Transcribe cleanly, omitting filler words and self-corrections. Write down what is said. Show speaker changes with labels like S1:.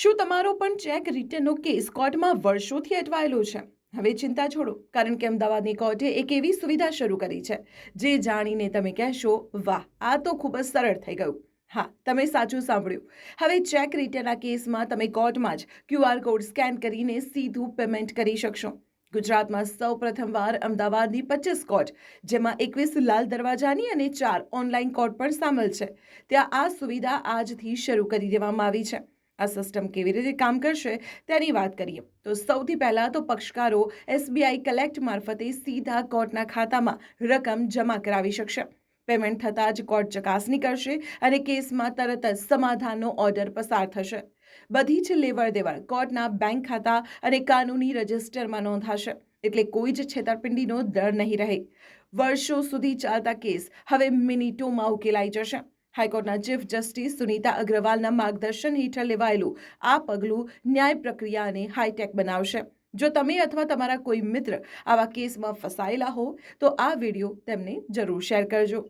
S1: શું તમારો પણ ચેક રિટર્નનો કેસ કોર્ટમાં વર્ષોથી અટવાયેલો છે? હવે ચિંતા છોડો, કારણ કે અમદાવાદની કોર્ટે એક એવી સુવિધા શરૂ કરી છે જે જાણીને તમે કહેશો, વાહ, આ તો ખૂબ જ સરળ થઈ ગયું. હા, તમે સાચું સાંભળ્યું. હવે ચેક રિટર્નના કેસમાં તમે કોર્ટમાં જ ક્યુઆર કોડ સ્કેન કરીને સીધું પેમેન્ટ કરી શકશો. ગુજરાતમાં સૌ પ્રથમવાર અમદાવાદની 25 કોર્ટ, જેમાં 21 લાલ દરવાજાની અને 4 ઓનલાઈન કોર્ટ પણ સામેલ છે, ત્યાં આ સુવિધા આજથી શરૂ કરી દેવામાં આવી છે. આ સિસ્ટમ કેવી રીતે કામ કરશે તેની વાત કરીએ તો સૌથી પહેલા તો પક્ષકારો એસબીઆઈ કલેક્ટ મારફતે સીધા કોર્ટના ખાતામાં રકમ જમા કરાવી શકશે. પેમેન્ટ થતાં જ કોર્ટ ચકાસણી કરશે અને કેસમાં તરત જ સમાધાનનો ઓર્ડર પસાર થશે. બધી જ લેવડ દેવડ કોર્ટના બેંક ખાતા અને કાનૂની રજિસ્ટરમાં નોંધાશે, એટલે કોઈ જ છેતરપિંડીનો ડર નહીં રહે. વર્ષો સુધી ચાલતા કેસ હવે મિનિટોમાં ઉકેલાઈ જશે. હાઈકોર્ટના ચીફ જસ્ટિસ સુનીતા અગ્રવાલના માર્ગદર્શન હેઠળ લેવાયેલું આ પગલું ન્યાય પ્રક્રિયાને હાઈટેક બનાવશે. જો તમે અથવા તમારા કોઈ મિત્ર આવા કેસમાં ફસાયેલા હો તો આ વિડીયો તેમને જરૂર શેર કરજો.